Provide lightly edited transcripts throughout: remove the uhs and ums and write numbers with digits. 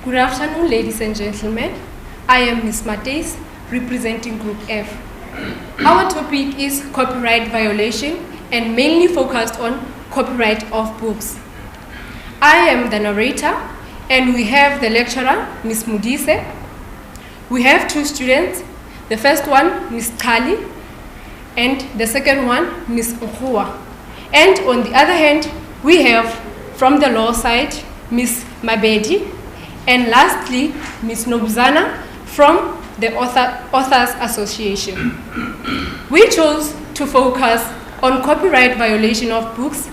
Good afternoon, ladies and gentlemen. I am Ms. Mateis, representing Group F. Our topic is copyright violation and mainly focused on copyright of books. I am the narrator and we have the lecturer, Ms. Mudise. We have two students. The first one, Ms. Kali, and the second one, Ms. Nkhuwa. And on the other hand, we have from the law side, Ms. Mabedi, and lastly, Ms. Nobuzana from the Authors Association. We chose to focus on copyright violation of books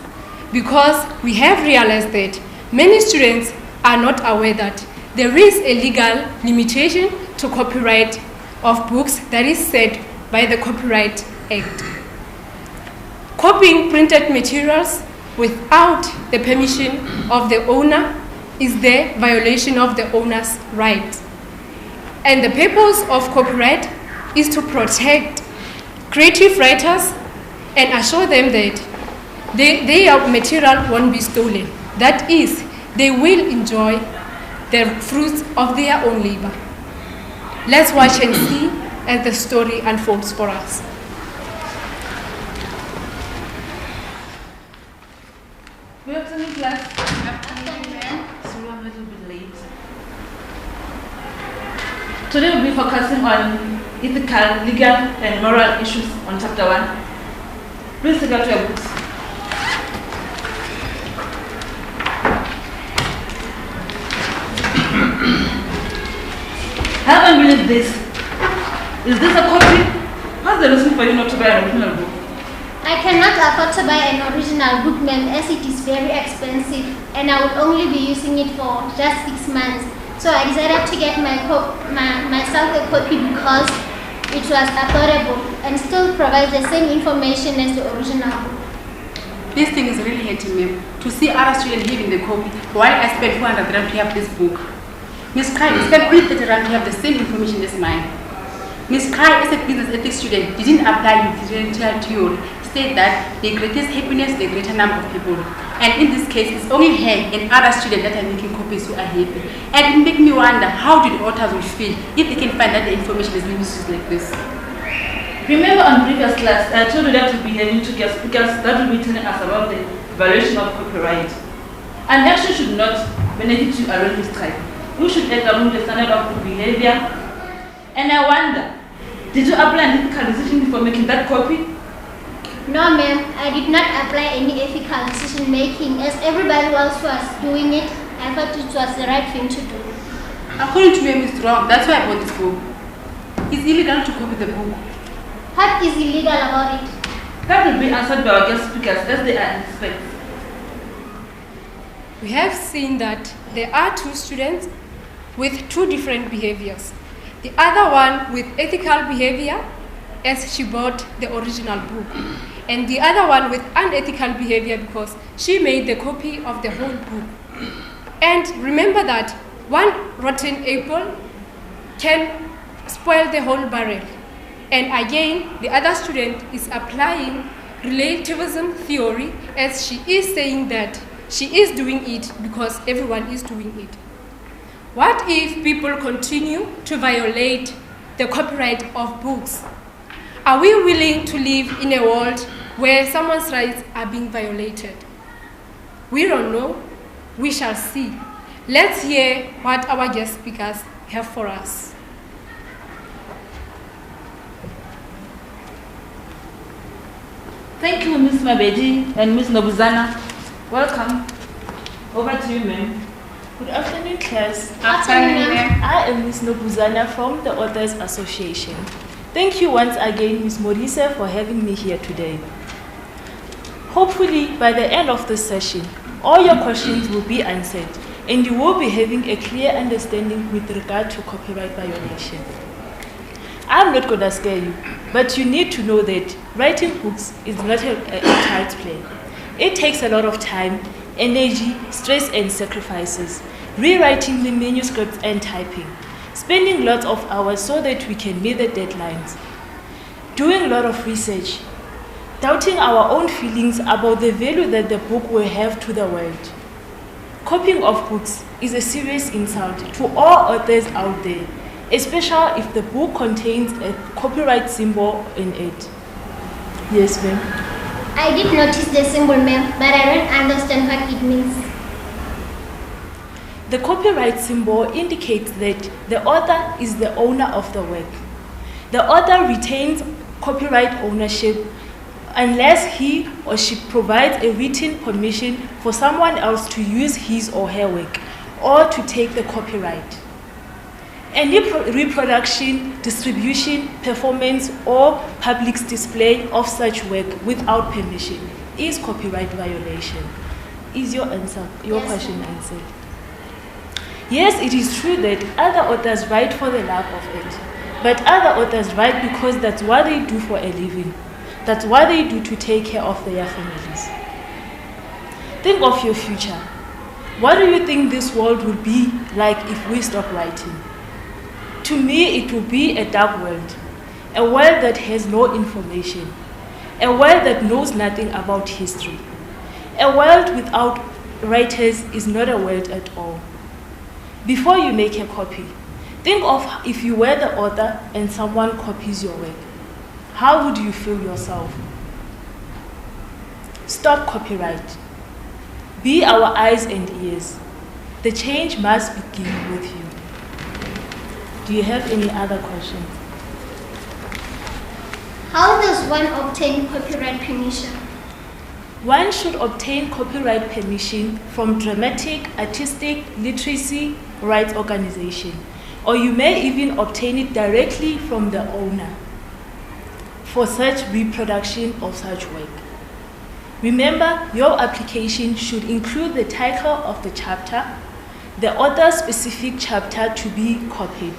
because we have realized that many students are not aware that there is a legal limitation to copyright of books that is set by the Copyright Act. Copying printed materials without the permission of the owner is the violation of the owner's rights. And the purpose of copyright is to protect creative writers and assure them that their material won't be stolen. That is, they will enjoy the fruits of their own labor. Let's watch and see as the story unfolds for us. Good afternoon, class. Good afternoon, ma'am. Sorry, I'm a little bit late. Today we'll be focusing on ethical, legal, and moral issues on chapter 1. Please take out your books. I haven't believed this. Is this a copy? What's the reason for you not to buy an original book? I cannot afford to buy an original book, ma'am, as it is very expensive and I will only be using it for just 6 months. So I decided to get myself a copy because it was affordable and still provides the same information as the original book. This thing is really hurting me. To see other students having the copy while I spent 400 rand to have this book. Miss Kai spent only 30 rand to have the same information as mine. Miss Kai, as a business ethics student, didn't apply differential theory. State that the greatest happiness, the greater number of people. And in this case, it's only her and other students that are making copies who are happy. And it makes me wonder, how do the authors will feel if they can find that the information is being used like this? Remember on previous class, I told you that we'll be having two guest speakers that will be telling us about the violation of copyright. An action should not benefit you alone this time. You should act along the standard of good behavior. And I wonder, did you apply an ethical decision before making that copy? No, ma'am, I did not apply any ethical decision making as everybody else was doing it. I thought it was the right thing to do. According to me, it's wrong. That's why I bought this book. It's illegal to copy the book. What is illegal about it? That will be answered by our guest speakers as they are in spec. We have seen that there are two students with two different behaviors. The other one with ethical behavior as she bought the original book. And the other one with unethical behavior because she made the copy of the whole book. And remember that one rotten apple can spoil the whole barrel. And again, the other student is applying relativism theory as she is saying that she is doing it because everyone is doing it. What if people continue to violate the copyright of books? Are we willing to live in a world where someone's rights are being violated? We don't know. We shall see. Let's hear what our guest speakers have for us. Thank you, Ms. Mabedi and Ms. Nobuzana. Welcome. Over to you, ma'am. Good afternoon, class. Afternoon, ma'am. I am Ms. Nobuzana from the Authors Association. Thank you once again, Ms. Morise, for having me here today. Hopefully, by the end of this session, all your questions will be answered and you will be having a clear understanding with regard to copyright violation. I'm not going to scare you, but you need to know that writing books is not a child's play. It takes a lot of time, energy, stress, and sacrifices, rewriting the manuscripts and typing, spending lots of hours so that we can meet the deadlines, doing a lot of research, doubting our own feelings about the value that the book will have to the world. Copying of books is a serious insult to all authors out there, especially if the book contains a copyright symbol in it. Yes, ma'am. I did notice the symbol, ma'am, but I don't understand what it means. The copyright symbol indicates that the author is the owner of the work. The author retains copyright ownership unless he or she provides a written permission for someone else to use his or her work or to take the copyright. Any reproduction, distribution, performance, or public display of such work without permission is copyright violation. Is your Yes. question answered? Yes, it is true that other authors write for the love of it, but other authors write because that's what they do for a living. That's what they do to take care of their families. Think of your future. What do you think this world would be like if we stop writing? To me, it will be a dark world, a world that has no information, a world that knows nothing about history. A world without writers is not a world at all. Before you make a copy, think of if you were the author and someone copies your work. How would you feel yourself? Stop copyright. Be our eyes and ears. The change must begin with you. Do you have any other questions? How does one obtain copyright permission? One should obtain copyright permission from dramatic, artistic, literacy rights organization, or you may even obtain it directly from the owner for such reproduction of such work. Remember, your application should include the title of the chapter, the author's specific chapter to be copied,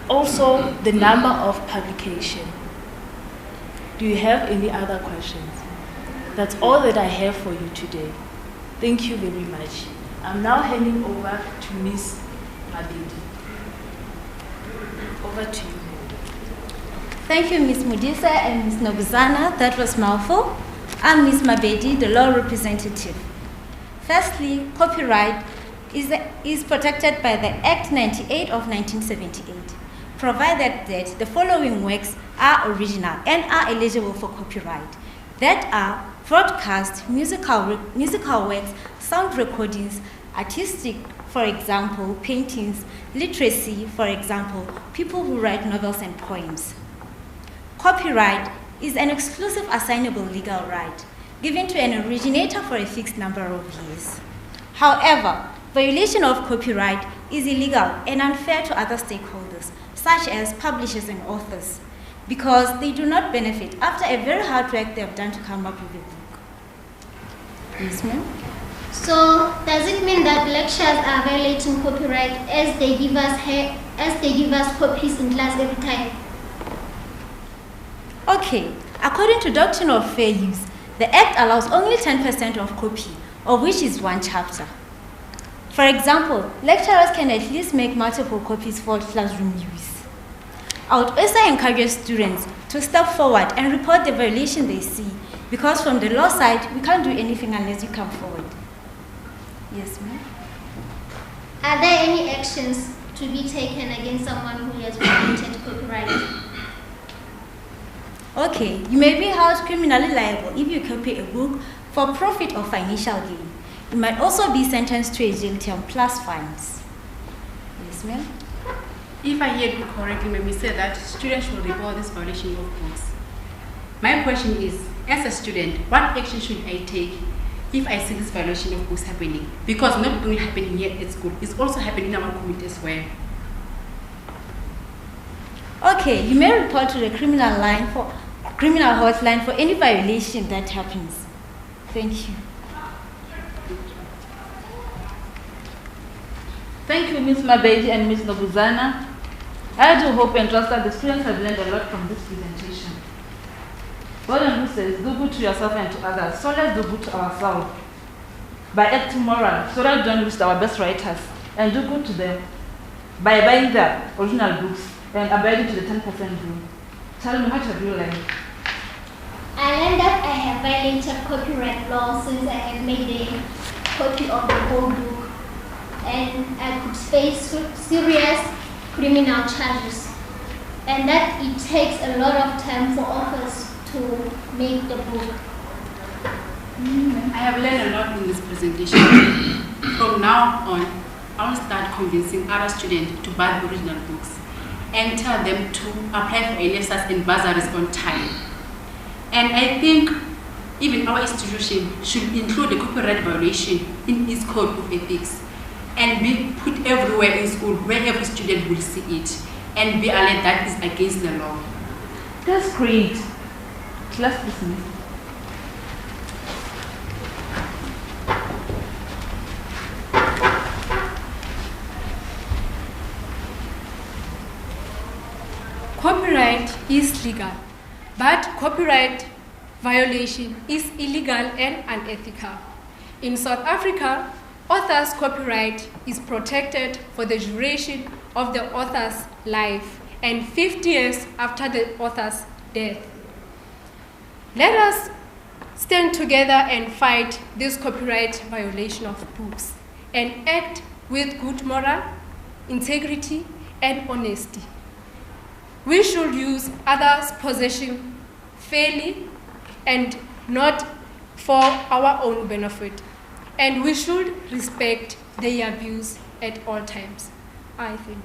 also the number of publication. Do you have any other questions? That's all that I have for you today. Thank you very much. I'm now handing over to Ms. Mabedi. Over to you. Thank you, Ms. Mudisa and Ms. Nobuzana. That was mouthful. I'm Ms. Mabedi, the law representative. Firstly, copyright is protected by the Act 98 of 1978, provided that the following works are original and are eligible for copyright. That are broadcast, musical works, sound recordings, artistic, for example, paintings, literacy, for example, people who write novels and poems. Copyright is an exclusive assignable legal right given to an originator for a fixed number of years. However, violation of copyright is illegal and unfair to other stakeholders, such as publishers and authors, because they do not benefit after a very hard work they have done to come up with a book. Yes, ma'am? So, does it mean that lecturers are violating copyright as they give us copies in class every time? Okay, according to Doctrine of Fair Use, the Act allows only 10% of copy, of which is one chapter. For example, lecturers can at least make multiple copies for classroom use. I would also encourage students to step forward and report the violation they see, because from the law side, we can't do anything unless you come forward. Yes, ma'am? Are there any actions to be taken against someone who has violated copyright? Okay, you may be held criminally liable if you copy a book for profit or financial gain. You might also be sentenced to a jail term plus fines. Yes, ma'am? If I heard you correctly, when we said that students should report this violation of books. My question is, as a student, what action should I take if I see this violation of books happening? Because not only happening here at school, it's also happening in our community as well. Okay, you may report to the criminal hotline for any violation that happens. Thank you. Thank you, Ms. Mabedi and Ms. Nobuzana. I do hope and trust that the students have learned a lot from this presentation. Gordon says, do good to yourself and to others, so let's do good to ourselves by acting moral, so that we don't lose our best writers, and do good to them by buying their original books and abiding to the 10% rule. Tell me, what have you learned? I learned that I have violated copyright law since I have made a copy of the whole book. and I could face serious criminal charges. And that it takes a lot of time for authors to make the book. I have learned a lot in this presentation. From now on, I will start convincing other students to buy the original books and tell them to apply for LSS and bursaries on time. And I think even our institution should include the copyright violation in its code of ethics and be put everywhere in school where every student will see it and be alert that is against the law. That's great. Class dismissed. Copyright is legal, but copyright violation is illegal and unethical. In South Africa, author's copyright is protected for the duration of the author's life and 50 years after the author's death. Let us stand together and fight this copyright violation of books and act with good moral, integrity, and honesty. We should use others' possession fairly and not for our own benefit. And we should respect their views at all times. I think.